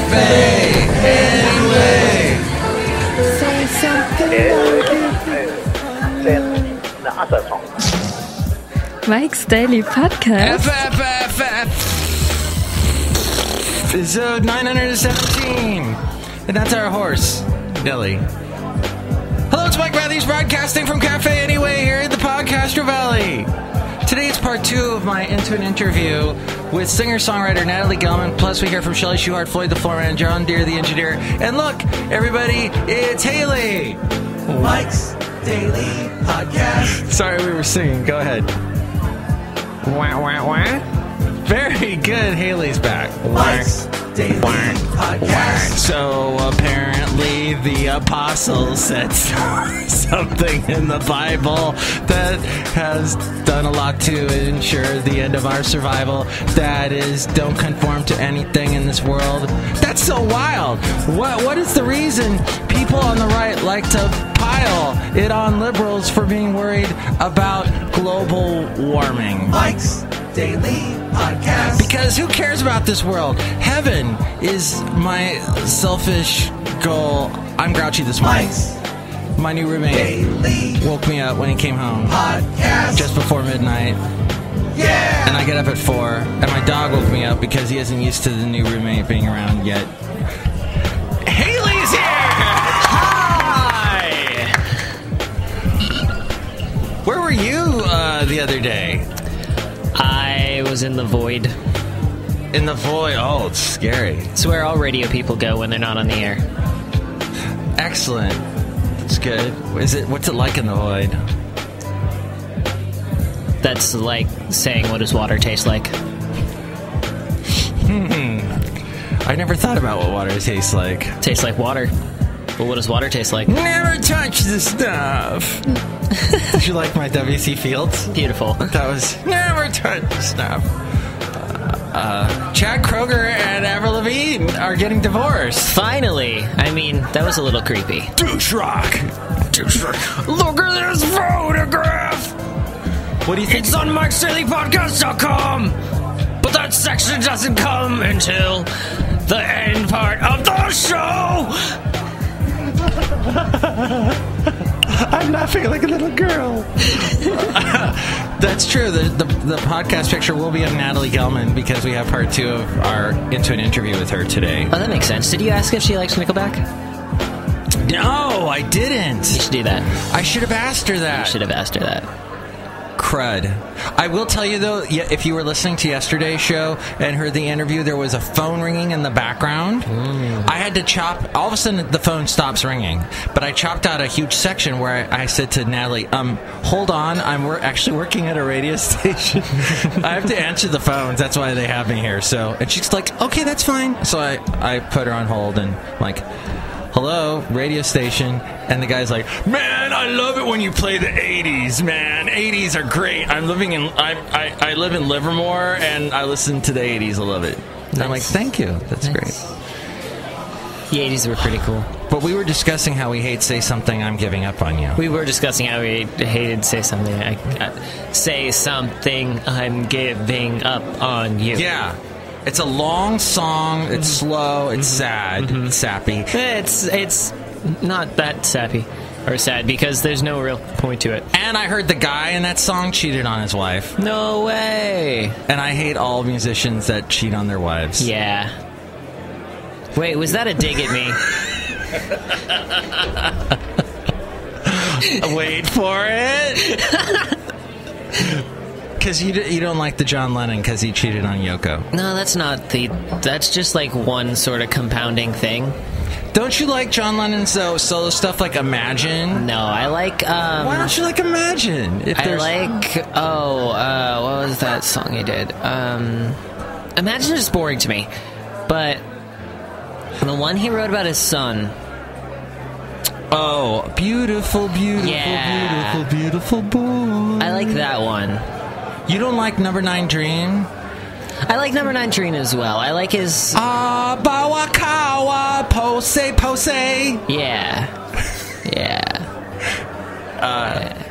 Cafe Anyway. Say something. Mike's Daily Podcast. Episode 917. And that's our horse, Billy. Hello, it's Mike Matthews broadcasting from Cafe Anyway here in the Podcaster Valley. Today is part 2 of my Into an Interview with singer-songwriter Natalie Gelman. Plus, we hear from Shelley Shuhart, Floyd the Floorman, John Deere the Engineer. And look, everybody, it's Haley. Mike's Daily Podcast. Sorry, we were singing. Go ahead. Wah, wah, wah. Very good. Haley's back. Mike's Daily Podcast. So apparently the apostles said something in the Bible that has done a lot to ensure the end of our survival. That is, don't conform to anything in this world. That's so wild. What is the reason people on the right like to pile it on liberals for being worried about global warming? Mike's Daily Podcast. Because who cares about this world? Heaven is my selfish goal. I'm grouchy this morning. My new roommate woke me up when he came home just before midnight. Yeah. And I get up at 4. And my dog woke me up because he isn't used to the new roommate being around yet. Haley's here! Hi! Where were you the other day? I was in the void. In the void? Oh, it's scary. It's where all radio people go when they're not on the air. Excellent. That's good. What's it like in the void? That's like saying, what does water taste like? I never thought about what water tastes like. Tastes like water. Well, what does water taste like? Never touch the stuff. Did you like my W.C. Fields? Beautiful. That was never touch the stuff. Chad Kroeger and Avril Lavigne are getting divorced. Finally. I mean, that was a little creepy. Douche rock. Look at this photograph. What do you think? It's on MIKEs-DAILY-PODCAST.com. But that section doesn't come until the end part of the show. I'm laughing like a little girl. That's true. The podcast picture will be of Natalie Gelman because we have part 2 of our Into an Interview with her today. Oh, that makes sense. Did you ask if she likes Nickelback? No, I didn't. You should do that. I should have asked her that. You should have asked her that. Crud. I will tell you, though, if you were listening to yesterday's show and heard the interview, there was a phone ringing in the background. I had to chop. All of a sudden, the phone stops ringing. But I chopped out a huge section where I said to Natalie, hold on, I'm actually working at a radio station. I have to answer the phones. That's why they have me here. And she's like, okay, that's fine. So I put her on hold and I'm like, hello, radio station. And the guy's like, man, I love it when you play the 80s, man. 80s are great. I live in Livermore, and I listen to the 80s. I love it. And I'm like, thank you. That's great. The 80s were pretty cool. But we were discussing how we hate Say Something, I'm Giving Up on You. We were discussing how we hated Say Something. Say Something, I'm Giving Up on You. Yeah. It's a long song. It's slow. It's sad. It's sappy. It's not that sappy or sad because there's no real point to it. And I heard the guy in that song cheated on his wife. No way. And I hate all musicians that cheat on their wives. Yeah. Wait, was that a dig at me? Wait for it. Because you don't like the John Lennon because he cheated on Yoko. No, that's just like one sort of compounding thing. Don't you like John Lennon's solo stuff like Imagine? No, I like... Why don't you like Imagine? what was that song he did? Imagine is boring to me. But the one he wrote about his son... Oh, beautiful, beautiful, beautiful, beautiful boy. I like that one. You don't like Number 9 Dream? I like Number 9 Dream as well. I like his... Bawakawa, pose, pose. Yeah. Yeah.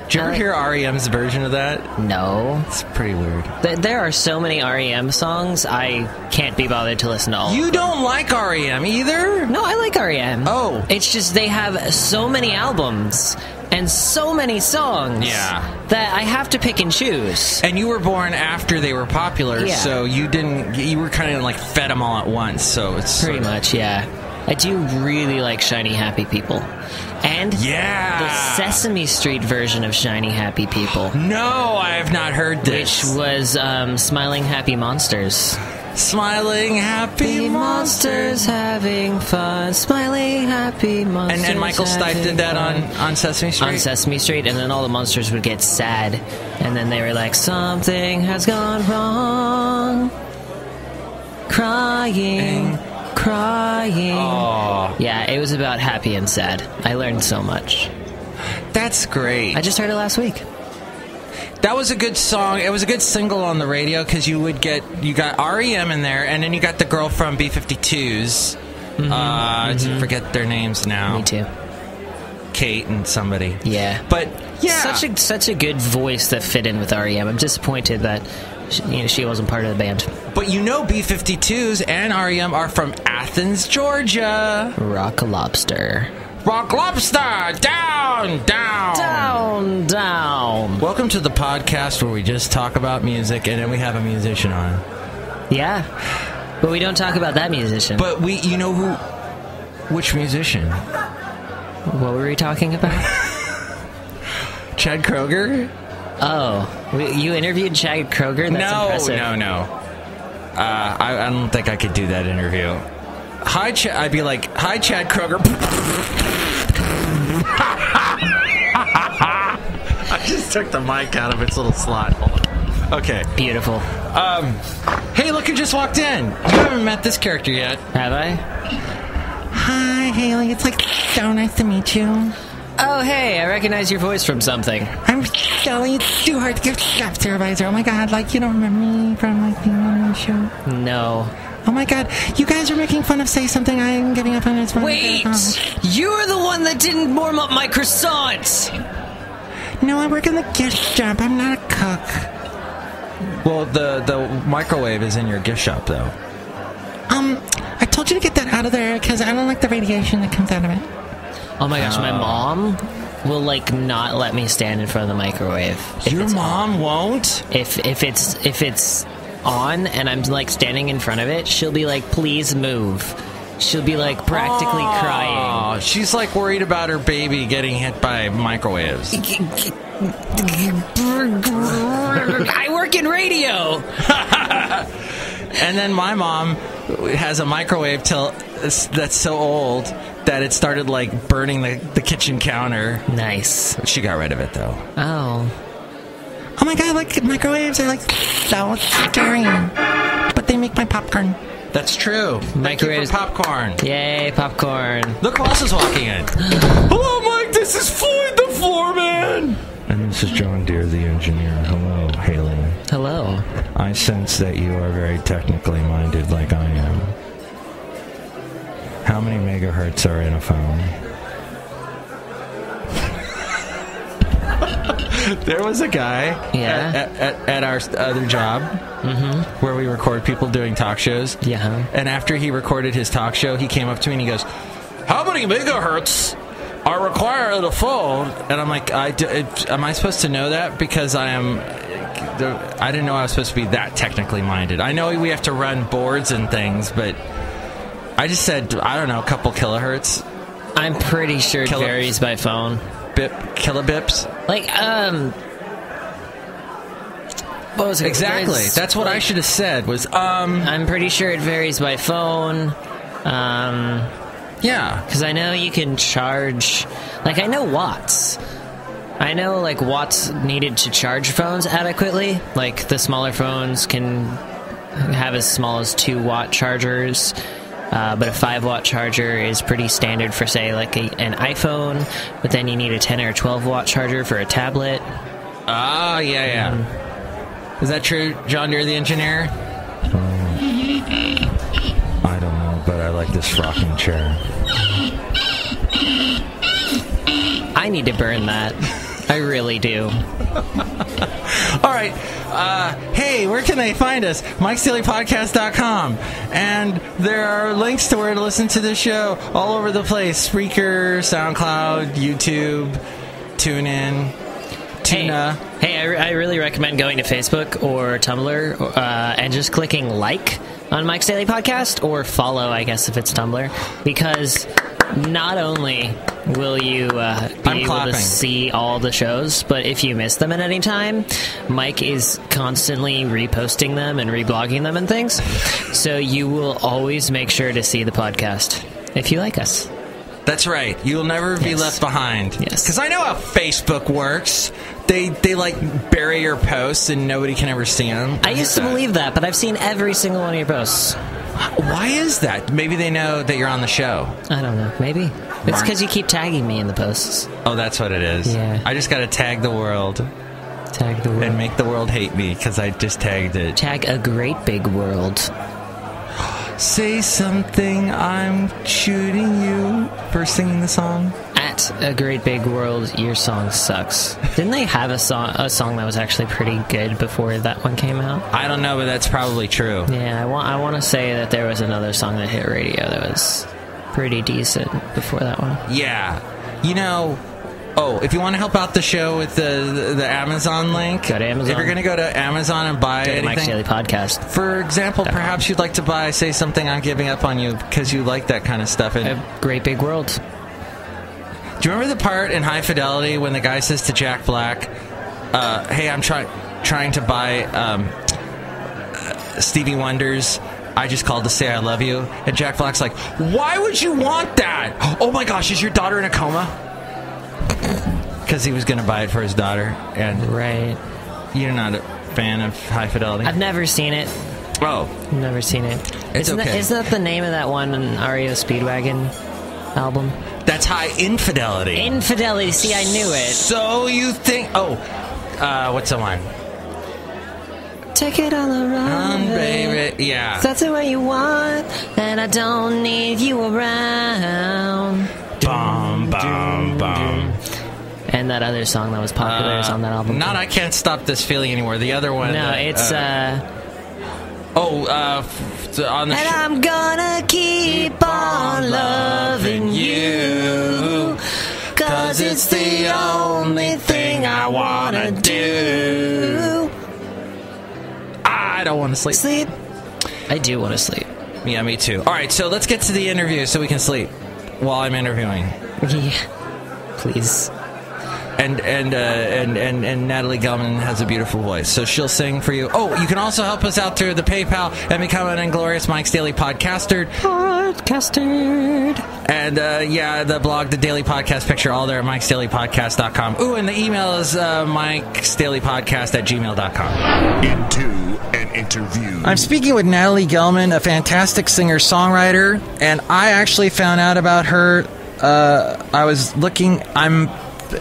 Did you ever hear REM's version of that? No. It's pretty weird. There are so many REM songs, I can't be bothered to listen to all of them. You don't like REM either? No, I like REM. Oh. It's just they have so many albums and so many songs that I have to pick and choose. And you were born after they were popular, so you were kind of like fed them all at once, so it's... Pretty much, yeah. I do really like Shiny Happy People. And the Sesame Street version of Shiny Happy People. No, I have not heard this. Which was Smiling Happy Monsters. Smiling happy monsters having fun. Smiling happy monsters. And Michael Stipe did that on Sesame Street? On Sesame Street, and then all the monsters would get sad. And then they were like, something has gone wrong. Crying. Oh. Yeah, it was about happy and sad. I learned so much. That's great. I just heard it last week. That was a good song. It was a good single on the radio because you got REM in there, and then you got the girl from B-52s. I forget their names now. Me too. Kate and somebody. Yeah. But yeah, such a good voice that fit in with REM. I'm disappointed that she wasn't part of the band. But B-52s and REM are from Athens, Georgia. Rock Lobster. Rock Lobster! Down! Down! Down! Welcome to the podcast where we just talk about music and then we have a musician on. Yeah. But we don't talk about that musician. But which musician? What were we talking about? Chad Kroeger? Oh. You interviewed Chad Kroeger? That's impressive. No. I don't think I could do that interview. Hi, Chad. I'd be like, hi, Chad Kroeger. I just took the mic out of its little slot. Hold on. Okay. Beautiful. Hey, look who just walked in. You haven't met this character yet. Have I? Hi, Haley. It's like so nice to meet you. Oh, hey, I recognize your voice from something. I'm Shelly. It's too hard to give shop supervisor. Oh my god, you don't remember me from being on the show? No. Oh my god, you guys are making fun of Say Something. I'm giving up on it. Wait! You're the one that didn't warm up my croissants! No, I work in the gift shop. I'm not a cook. Well, the microwave is in your gift shop, though. I told you to get that out of there because I don't like the radiation that comes out of it. Oh my gosh, my mom will not let me stand in front of the microwave. Your mom won't? If it's on and I'm standing in front of it, she'll be like, please move. She'll be practically crying. She's worried about her baby getting hit by microwaves. I work in radio. And then my mom has a microwave that's so old that it started burning the kitchen counter. Nice. She got rid of it though. Oh my god, microwaves are so scary. But they make my popcorn. That's true. Microwaves. Popcorn. Yay, popcorn. Look who else is walking in. Hello, Mike. This is Floyd the Floorman. And this is John Deere, the engineer. Hello, Haley. Hello. I sense that you are very technically minded like I am. How many megahertz are in a phone? There was a guy at our other job where we record people doing talk shows. Yeah. And after he recorded his talk show, he came up to me and he goes, how many megahertz are required in a phone? And I'm like, am I supposed to know that? Because I didn't know I was supposed to be that technically minded. I know we have to run boards and things, but I just said, I don't know, a couple kilohertz. I'm pretty sure it varies by phone. Kilobips? What was it? Exactly. That's what I should have said was, I'm pretty sure it varies by phone. Yeah. Because I know you can charge... I know watts. I know, watts needed to charge phones adequately. The smaller phones can have as small as 2-watt chargers. But a 5-watt charger is pretty standard for, say, an iPhone. But then you need a 10 or 12-watt charger for a tablet. Ah, yeah. Is that true, John Deere, the engineer? I don't know, but I like this rocking chair. I need to burn that. I really do. All right. Hey, where can they find us? MIKEs-DAILY-PODCAST.com. And there are links to where to listen to the show all over the place. Spreaker, SoundCloud, YouTube, TuneIn, Tuna. Hey, I really recommend going to Facebook or Tumblr and just clicking like on Mike's Daily Podcast, or follow, I guess, if it's Tumblr, because not only will you be able to see all the shows, but if you miss them at any time, Mike is constantly reposting them and reblogging them and things, so you will always make sure to see the podcast if you like us. That's right. You'll never be left behind. Yes. Because I know how Facebook works. They like bury your posts and nobody can ever see them. I used to believe that, but I've seen every single one of your posts. Why is that? Maybe they know that you're on the show. I don't know. Maybe. It's because you keep tagging me in the posts. Oh, that's what it is. Yeah. I just got to tag the world. Tag the world. And make the world hate me because I just tagged it. Tag a great big world. Say something, I'm shooting you for singing the song. At a great big world, your song sucks. Didn't they have a song that was actually pretty good before that one came out? I don't know, but that's probably true. Yeah, I want to say that there was another song that hit radio that was pretty decent before that one. Yeah. You know... Oh, if you want to help out the show with the Amazon link, go to Amazon. If you're going to go to Amazon and buy anything, Mike's Daily Podcast. For example, perhaps you'd like to buy Say Something, I'm Giving Up on You, because you like that kind of stuff. And a great big world. Do you remember the part in High Fidelity when the guy says to Jack Black, hey, I'm trying to buy Stevie Wonder's I Just Called to Say I Love You? And Jack Black's like, why would you want that? Oh my gosh, is your daughter in a coma? Because he was going to buy it for his daughter. And right. You're not a fan of High Fidelity? I've never seen it. Oh. I've never seen it. Isn't that the name of that one REO Speedwagon album? That's High Infidelity. Infidelity. See, I knew it. So you think... Oh. What's the one? Take it all around, baby. Yeah. That's the way you want, and I don't need you around. Bum, bum, bum. And that other song that was popular is on that album. Not I Can't Stop This Feeling Anymore. The other one. No, it's... on the and I'm gonna keep on loving you, 'cause it's the only thing I wanna do. I don't want to sleep. Sleep? I do want to sleep. Yeah, me too. All right, so let's get to the interview so we can sleep while I'm interviewing. Yeah, please. And Natalie Gelman has a beautiful voice, so she'll sing for you. Oh, you can also help us out through the PayPal and become an inglorious Mike's Daily Podcaster. And the blog, the Daily Podcast picture, all there at MIKEs-DAILY-PODCAST.com. Ooh, and the email is MIKES-DAILY-PODCAST@gmail.com. Into an interview. I'm speaking with Natalie Gelman, a fantastic singer-songwriter, and I actually found out about her. I'm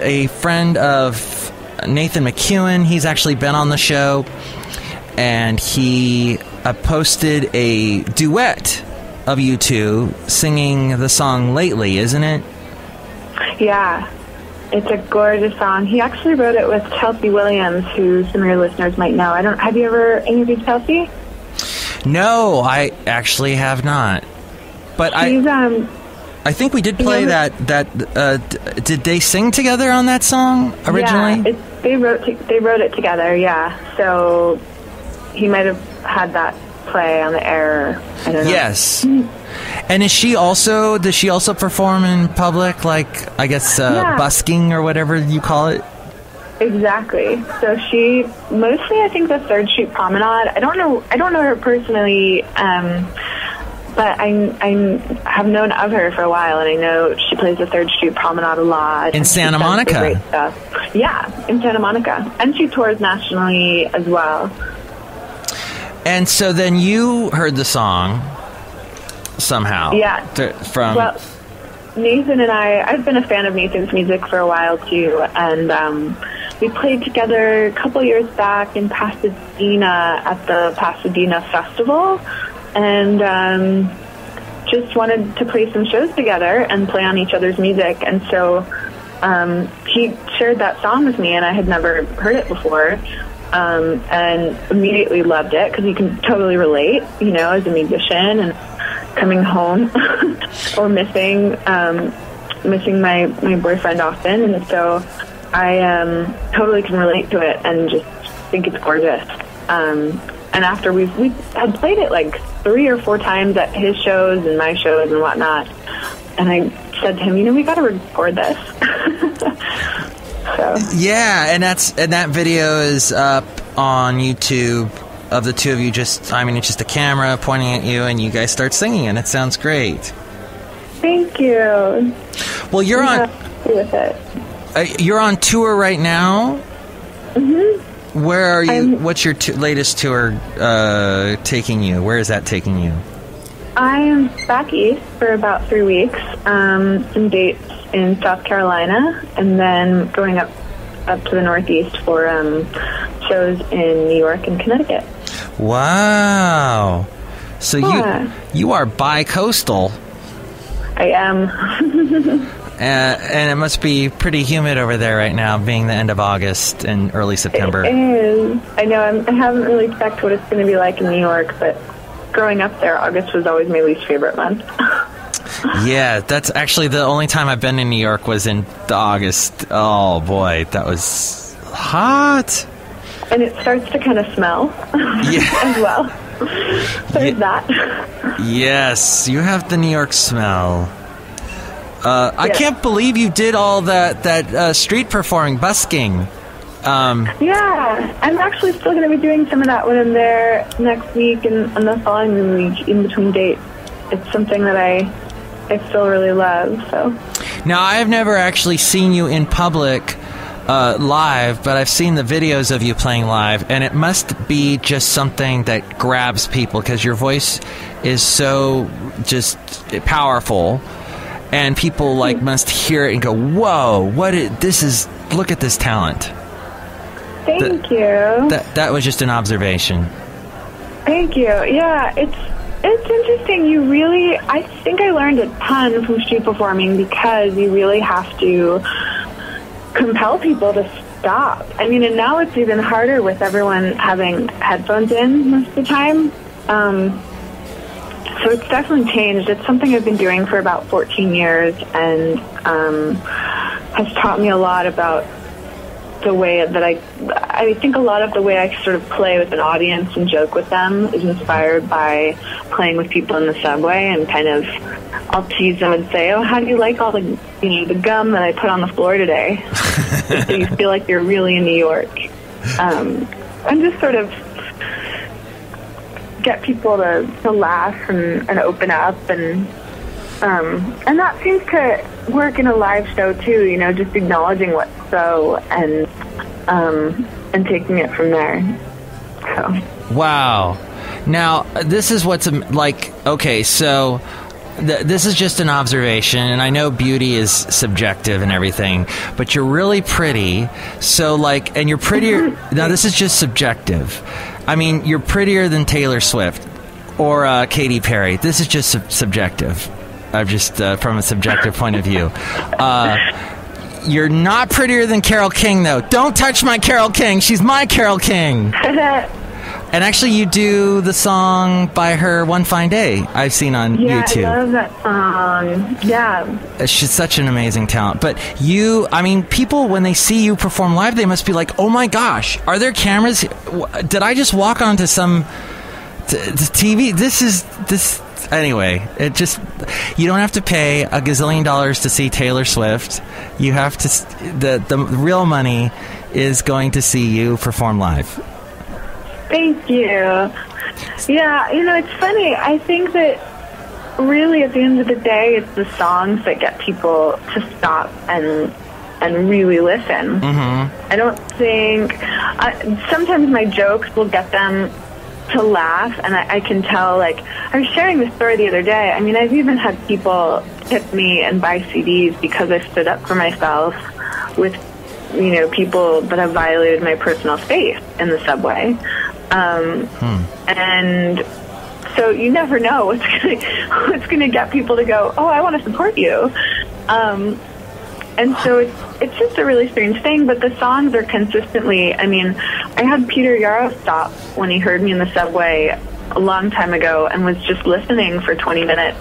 a friend of Nathan McEwen. He's actually been on the show, and he posted a duet of you two singing the song Lately, isn't it? Yeah, it's a gorgeous song. He actually wrote it with Chelsea Williams, who some of your listeners might know. Have you ever interviewed Chelsea? No, I actually have not. But I think we did play did they sing together on that song originally? Yeah, they wrote it together. Yeah, so he might have had that play on the air. I don't know. Yes. And does she also perform in public, like I guess busking or whatever you call it? Exactly. So she mostly, I think, the 3rd Street Promenade. I don't know her personally. But I have known of her for a while, and I know she plays the 3rd Street Promenade a lot. In Santa Monica. Great stuff. Yeah, in Santa Monica. And she tours nationally as well. And so then you heard the song somehow. Yeah. Well, Nathan and I've been a fan of Nathan's music for a while, too. And we played together a couple years back in Pasadena at the Pasadena Festival. And just wanted to play some shows together and play on each other's music. And so he shared that song with me, and I had never heard it before, and immediately loved it because he can totally relate, as a musician and coming home or missing my boyfriend often, and so I totally can relate to it and just think it's gorgeous. And after we had played it like 3 or 4 times at his shows and my shows and whatnot, and I said to him, we got to record this. So. Yeah, and that video is up on YouTube of the two of you. It's just a camera pointing at you, and you guys start singing, and it sounds great. Thank you. Well, you're on. Happy with it. You're on tour right now. Mm-hmm. Where are you? What's your latest tour taking you? Where is that taking you? I'm back east for about 3 weeks. Some dates in South Carolina, and then going up to the Northeast for shows in New York and Connecticut. Wow! So you are bi-coastal. I am. And it must be pretty humid over there right now, being the end of August and early September. It is. I know. I haven't really checked what it's going to be like in New York, but growing up there, August was always my least favorite month. Yeah, that's actually the only time I've been in New York was in the August. Oh, boy, that was hot. And it starts to kind of smell as well. There's that. Yes, you have the New York smell. I can't believe you did all that street performing, busking. Yeah, I'm actually still going to be doing some of that when I'm there next week and the following week in between dates. It's something that I still really love. So now, I've never actually seen you in public live, but I've seen the videos of you playing live, and it must be just something that grabs people because your voice is so just powerful. And people must hear it and go, "Whoa! Look at this talent." Thank you. That was just an observation. Thank you. Yeah, it's interesting. I think I learned a ton from street performing because you really have to compel people to stop. I mean, and now it's even harder with everyone having headphones in most of the time. So it's definitely changed. It's something I've been doing for about 14 years and has taught me a lot about the way that I think a lot of the way I sort of play with an audience and joke with them is inspired by playing with people in the subway and kind of I'll tease them and say, "Oh, how do you like all the the gum that I put on the floor today?" So you feel like you're really in New York. And just sort of get people to laugh and open up and that seems to work in a live show too, just acknowledging what's so and taking it from there. So. Wow. Now, this is what's like, okay, so this is just an observation, and I know beauty is subjective and everything, but you're really pretty, so and you're prettier, now this is just subjective. I mean, you're prettier than Taylor Swift or Katy Perry. This is just subjective. I'm just from a subjective point of view. You're not prettier than Carole King, though. Don't touch my Carole King. She's my Carole King. And actually, you do the song by her, One Fine Day, I've seen on YouTube. Yeah, I love that song. Yeah. She's such an amazing talent. But people, when they see you perform live, they must be like, oh my gosh, are there cameras? Did I just walk onto some TV? Anyway, you don't have to pay $1 gazillion to see Taylor Swift. You have to, the real money is going to see you perform live. Thank you. Yeah, it's funny. I think that really at the end of the day, it's the songs that get people to stop and really listen. Mm-hmm. I don't think... sometimes my jokes will get them to laugh, and I can tell, I was sharing this story the other day. I mean, I've even had people tip me and buy CDs because I stood up for myself with, people that have violated my personal space in the subway. And so you never know what's going to get people to go, oh, I want to support you. And so it's just a really strange thing, but the songs are consistently, I mean, I had Peter Yarrow stop when he heard me in the subway a long time ago and was just listening for 20 minutes,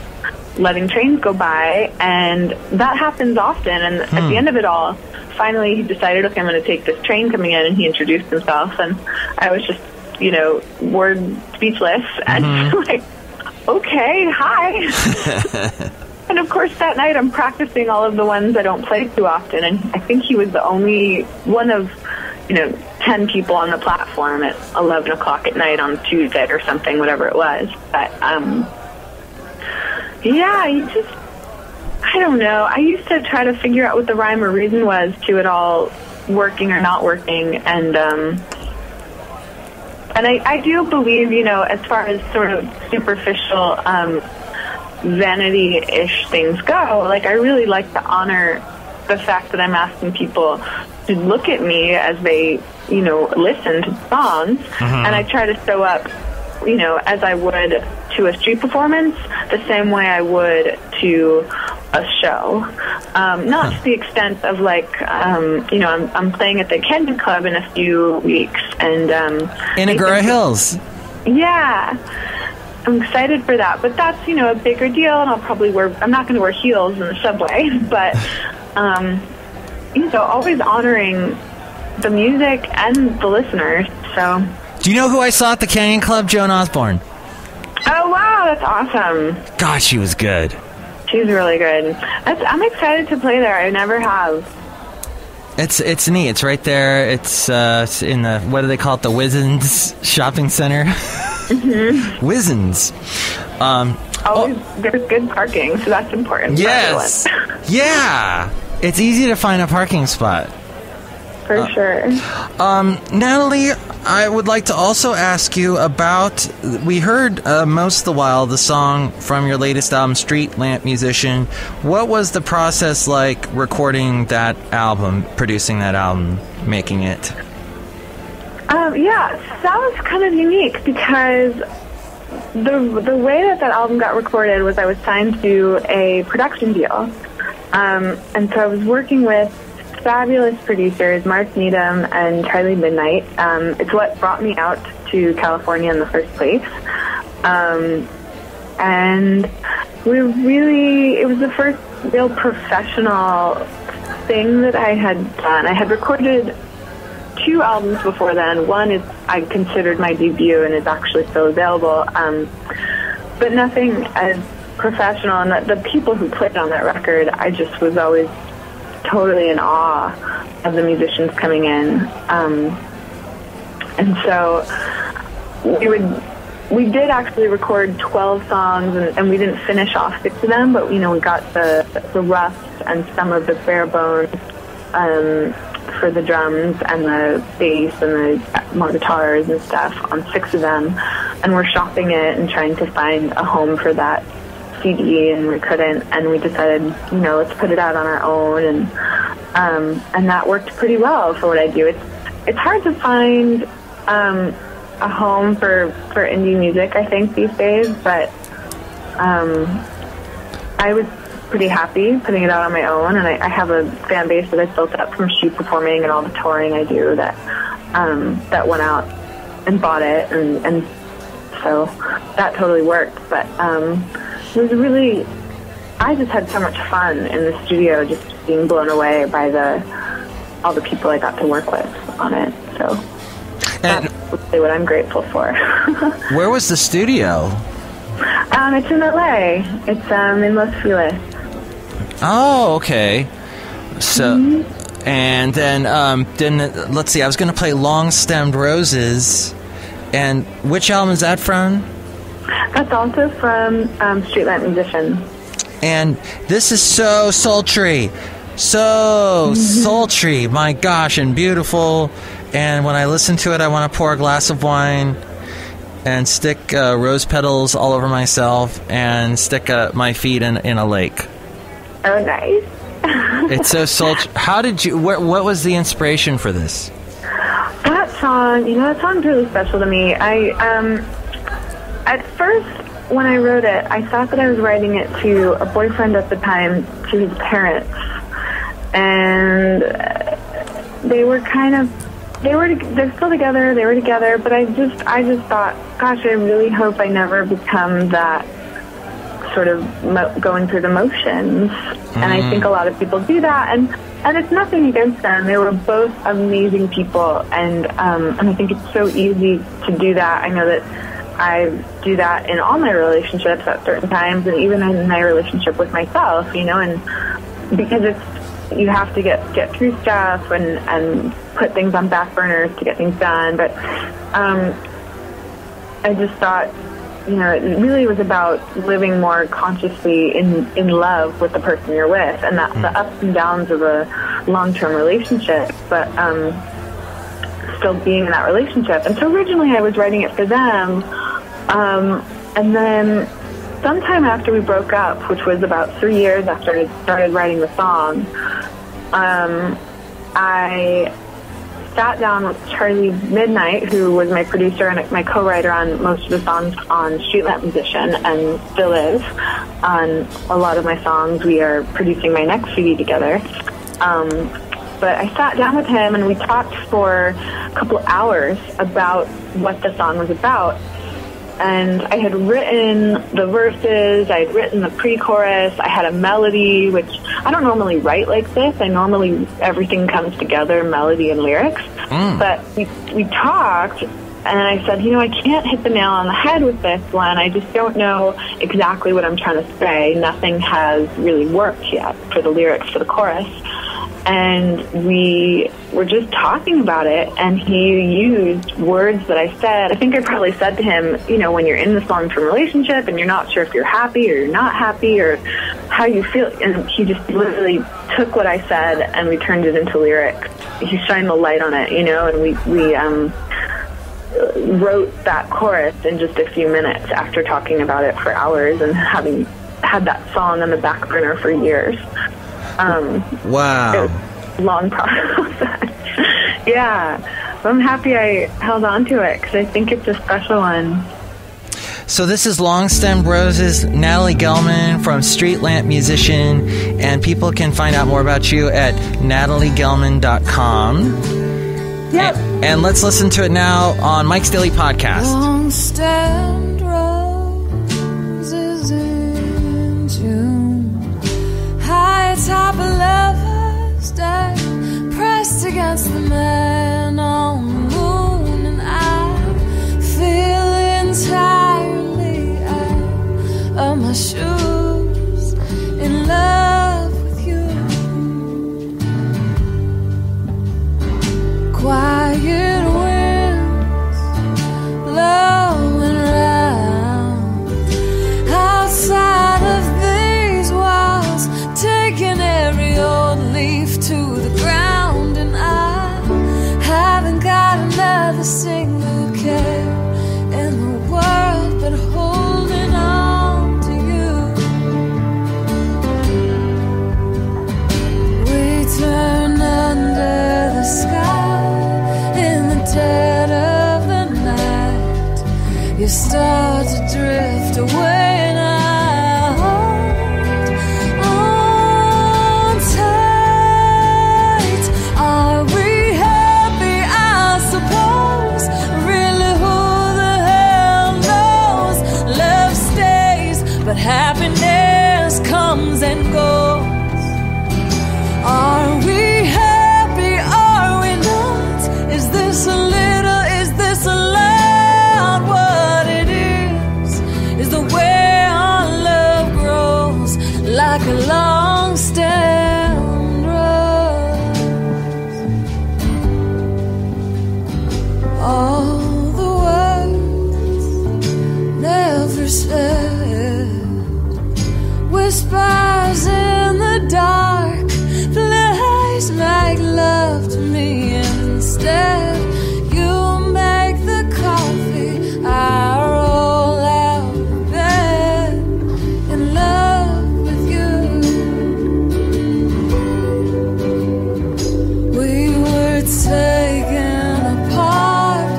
letting trains go by, and that happens often. And at the end of it all, finally he decided, okay, I'm going to take this train coming in, and he introduced himself, and I was just, word speechless, and like, okay, hi. And of course that night I'm practicing all of the ones I don't play too often, and I think he was the only one of 10 people on the platform at 11 o'clock at night on Tuesday or something, whatever it was. But yeah, I don't know. I used to try to figure out what the rhyme or reason was to it all working or not working, and I do believe, as far as sort of superficial vanity-ish things go, like, I really like to honor the fact that I'm asking people to look at me as they, listen to songs, and I try to show up, as I would to a street performance, the same way I would to a show. Not to the extent of, like, I'm playing at the Kenyon Club in a few weeks, and in Agoura Hills. Yeah. I'm excited for that, but that's, a bigger deal, and I'm not going to wear heels in the subway, but, always honoring the music and the listeners, so. Do you know who I saw at the Canyon Club? Joan Osborne. Oh, wow, that's awesome. God, she was good. She's really good. I'm excited to play there. I never have. It's neat. It's right there. It's in the, what do they call it? The Wizens Shopping Center. Wizens. There's good parking, so that's important. Yes. Yeah. It's easy to find a parking spot. For sure. Natalie, I would like to also ask you about, we heard Most of the While, the song from your latest album, Street Lamp Musician. What was the process like recording that album, producing that album, making it? Yeah, that was kind of unique because the way that album got recorded was I was signed to a production deal. And so I was working with fabulous producers, Mark Needham and Charlie Midnight. It's what brought me out to California in the first place. And it was the first real professional thing that I had done. I had recorded 2 albums before then. One is I considered my debut and is actually still available, but nothing as professional. And the people who played on that record, I just was always totally in awe of the musicians coming in. And so we did actually record 12 songs, and we didn't finish all 6 of them, but we got the rough and some of the bare bones for the drums and the bass and the more guitars and stuff on 6 of them, and we're shopping it and trying to find a home for that CD, and we couldn't, and we decided, let's put it out on our own, and that worked pretty well for what I do. It's hard to find a home for indie music, I think, these days, but I was pretty happy putting it out on my own, and I have a fan base that I've built up from street performing and all the touring I do that went out and bought it, and so that totally worked. But it was really, I just had so much fun in the studio, just being blown away by all the people I got to work with on it. So that's really what I'm grateful for. Where was the studio? It's in LA. It's in Los Feliz. Oh, okay. So, and then let's see. I was going to play Long Stemmed Roses, and which album is that from? That's also from Street Lamp Musician. And this is so sultry, sultry. My gosh, and beautiful. And when I listen to it, I want to pour a glass of wine and stick rose petals all over myself and stick my feet in a lake. Oh, nice. It's so sultry. How did you? What was the inspiration for this? That song, that song's really special to me. At first, when I wrote it, I thought that I was writing it to a boyfriend at the time, to his parents. and they're still together. They were together, but I just thought, gosh, I really hope I never become that sort of going through the motions. And I think a lot of people do that, and it's nothing against them. They were both amazing people, and I think it's so easy to do that. I know that I do that in all my relationships at certain times, and even in my relationship with myself, and because you have to get through stuff and put things on back burners to get things done. But I just thought, it really was about living more consciously in love with the person you're with, and that's the ups and downs of a long-term relationship, but still being in that relationship. And so originally I was writing it for them, and then sometime after we broke up, which was about 3 years after I started writing the song, I sat down with Charlie Midnight, who was my producer and my co-writer on most of the songs on Street Lamp Musician, and still is on a lot of my songs. We are producing my next CD together. But I sat down with him and we talked for a couple of hours about what the song was about. And I had written the verses, I had written the pre-chorus, I had a melody, which I don't normally write like this. Everything comes together, melody and lyrics. But we talked, and I said, I can't hit the nail on the head with this one. I just don't know exactly what I'm trying to say. Nothing has really worked yet for the lyrics for the chorus. And we were just talking about it, and he used words that I said. I think I probably said to him, when you're in this long-term relationship and you're not sure if you're happy or you're not happy or how you feel, and he just literally took what I said and we turned it into lyrics. He shined the light on it, and we wrote that chorus in just a few minutes after talking about it for hours and having had that song on the back burner for years. Wow. It was a long process. Yeah. So I'm happy I held on to it because I think it's a special one. So this is Long Stemmed Roses, Natalie Gelman from Street Lamp Musician, and people can find out more about you at nataliegelman.com. Yep. And let's listen to it now on Mike's Daily Podcast. Long stemmed roses in June, high atop a lover's day, pressed against the man on the moon, and I feel entirely out of my shoes, in love with you. Quiet winds blowing round outside of these walls, taking every old leaf to the ground, and I haven't got another single care in the world but holding on to you. We turn under the sky in the dead of the night. You start to drift away, and I hold on tight. Are we happy? I suppose. Really, who the hell knows? Love stays, but happiness comes and goes. Are we happy? Are we not? Is this a little? Is this a lot? What it is the way our love grows, like a long stemmed rose. All the words never said, whispers in the dark, please make love to me instead. You make the coffee, I roll out of bed, in love with you. We were taken apart,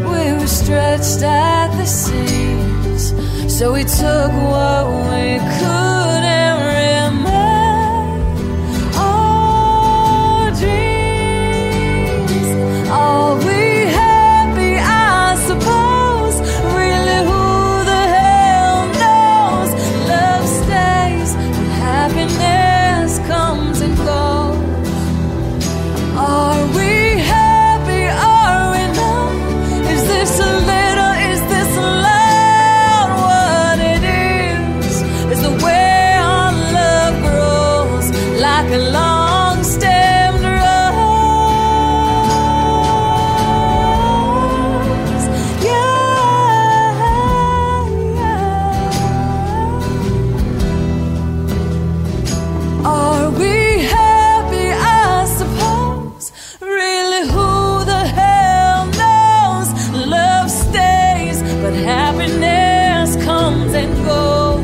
we were stretched at the seams, so we took what we could and remained on like a long-stemmed rose. Yeah. Are we happy, I suppose? Really, who the hell knows? Love stays, but happiness comes and goes.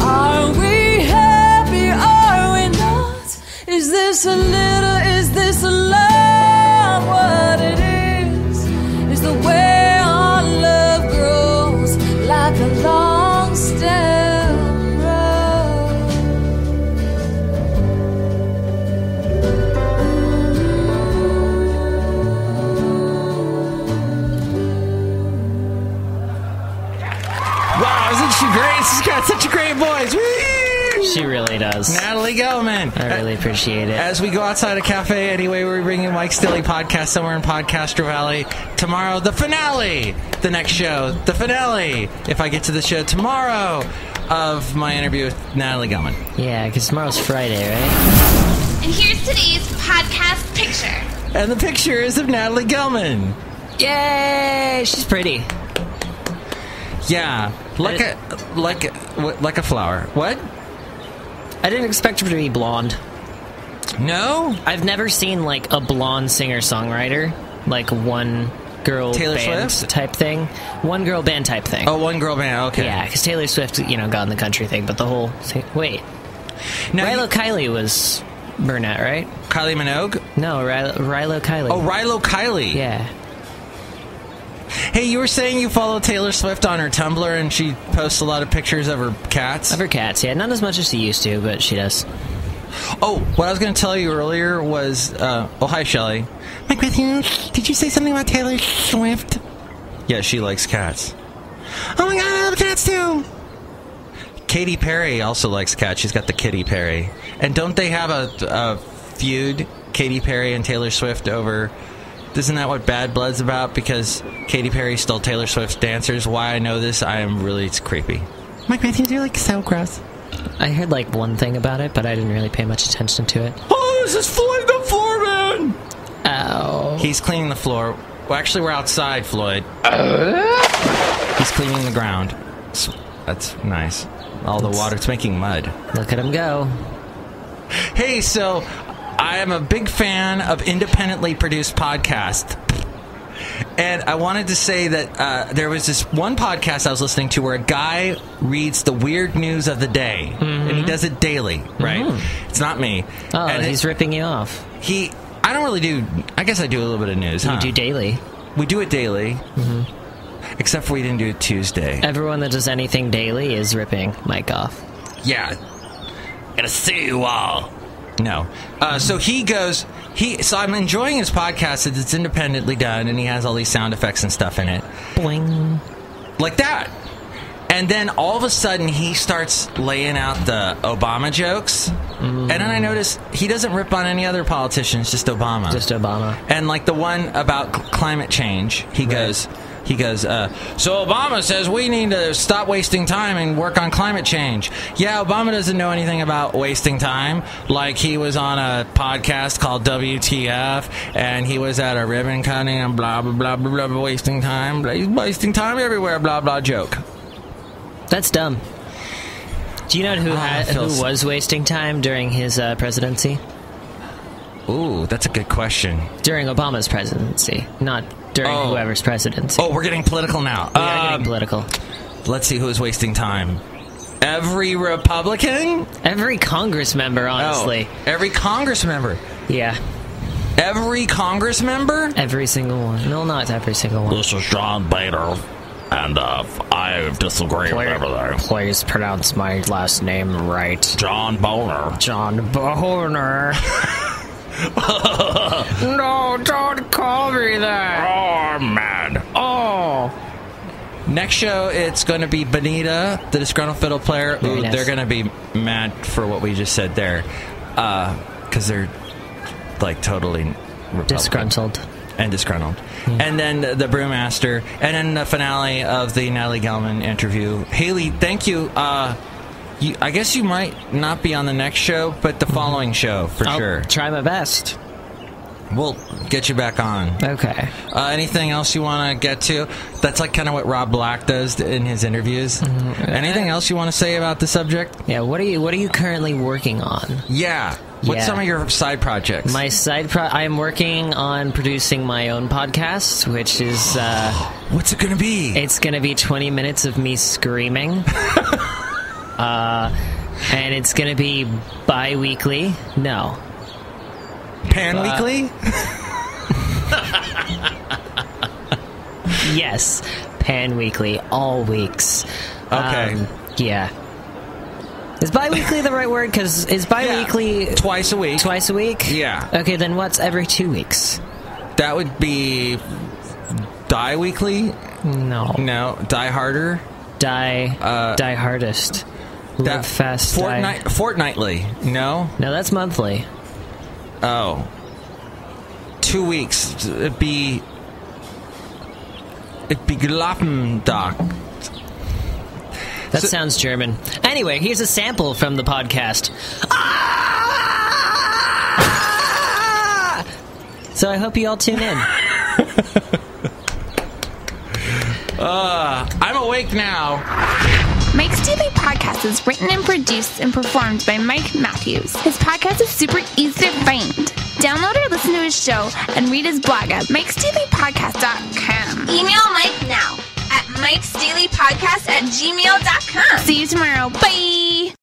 Are we happy, are we not? Is this a little, is this a lot? What it is the way our love grows like a long stem rose. Wow, isn't she great? She's got such a great voice. Woo! She really does. Natalie Gelman. I really appreciate it. As we go outside a cafe, anyway, we're bringing Mike's Daily Podcast somewhere in Podcastro Valley. Tomorrow, the finale. The next show, the finale. If I get to the show tomorrow of my interview with Natalie Gelman. Yeah, because tomorrow's Friday, right? And here's today's podcast picture. And the picture is of Natalie Gelman. Yay! She's pretty. Yeah, like a flower. What? I didn't expect her to be blonde. No? I've never seen, like, a blonde singer-songwriter. Like, one girl Taylor band Swift? type thing. One girl band type thing. Oh, one girl band, okay. Yeah, because Taylor Swift, got in the country thing, but the whole thing... Wait. Now Rilo Kiley was brunette, right? Kylie Minogue? No, Rilo Kiley. Oh, Rilo Kiley. Yeah. Hey, you were saying you follow Taylor Swift on her Tumblr and she posts a lot of pictures of her cats? Of her cats, yeah. Not as much as she used to, but she does. Oh, what I was going to tell you earlier was... hi, Shelley. Mike Matthews, did you say something about Taylor Swift? Yeah, she likes cats. Oh my god, I love cats too! Katy Perry also likes cats. She's got the Kitty Perry. And don't they have a feud, Katy Perry and Taylor Swift, over... Isn't that what Bad Blood's about? Because Katy Perry stole Taylor Swift's dancers. Why I know this, it's creepy. Mike Matthews, you're like so gross. I heard like one thing about it, but I didn't really pay much attention to it. Oh, this is Floyd the Floor Man! Ow. He's cleaning the floor. Well, actually, we're outside, Floyd. He's cleaning the ground. That's nice. All the water, it's making mud. Look at him go. Hey, so... I am a big fan of independently produced podcasts. And I wanted to say that there was this one podcast I was listening to where a guy reads the weird news of the day. And he does it daily, right? It's not me. Oh, and he's ripping you off. I don't really do... I guess I do a little bit of news. You do daily. We do it daily. Except for we didn't do it Tuesday. Everyone that does anything daily is ripping Mike off. Yeah. Gotta see you all. No. So he goes... So I'm enjoying his podcast. It's independently done, and he has all these sound effects and stuff in it. Boing. Like that. And then all of a sudden, he starts laying out the Obama jokes. And then I notice he doesn't rip on any other politicians, just Obama. Just Obama. And like the one about climate change, he goes... so Obama says we need to stop wasting time and work on climate change. Yeah, Obama doesn't know anything about wasting time. Like, he was on a podcast called WTF, and he was at a ribbon cutting and blah, blah, blah, blah, blah, wasting time. He's wasting time everywhere, blah, blah, joke. That's dumb. Do you know who was wasting time during his presidency? Ooh, that's a good question. During Obama's presidency, not during whoever's presidency. Oh, we're getting political now. We are getting political. Let's see who's wasting time. Every Republican? Every Congress member, honestly. Oh, every Congress member? Yeah. Every Congress member? Every single one. No, not every single one. This is John Bader, and I disagree with everything. Please pronounce my last name right. John Boner. John Boner. No, don't call me that. Oh, I'm mad. Oh. Next show, it's going to be Benita, the disgruntled fiddle player. Ooh, nice. They're going to be mad for what we just said there. Because they're, like, totally Republican. Disgruntled. And disgruntled. Yeah. And then the Brewmaster. And then the finale of the Natalie Gelman interview. Haley, thank you. I guess you might not be on the next show, but the following show, for sure. I'll try my best. We'll get you back on. Okay. Anything else you want to get to? That's like kind of what Rob Black does in his interviews. Anything else you want to say about the subject? Yeah, what are you currently working on? Yeah. What's some of your side projects? My side I am working on producing my own podcast, which is... what's it going to be? It's going to be 20 minutes of me screaming. And it's going to be bi-weekly. No. Pan-weekly? Yes. Pan-weekly. All weeks. Okay. Yeah. Is bi-weekly the right word? Because is bi-weekly... Yeah. Twice a week. Twice a week? Yeah. Okay, then what's every 2 weeks? That would be... Die-weekly? No. No. Die Harder? Die Hardest. Live Fast. Fortnightly? No? No, that's monthly. Oh. 2 weeks. It'd be Glappendag. That sounds German. Anyway, here's a sample from the podcast. Ah! So I hope you all tune in. I'm awake now. Mike's Daily Podcast is written and produced and performed by Mike Matthews. His podcast is super easy to find. Download or listen to his show and read his blog at MIKEs-DAILY-PODCAST-917-Pop. Email Mike now at MIKEs-DAILY-PODCAST@gmail.com. See you tomorrow. Bye!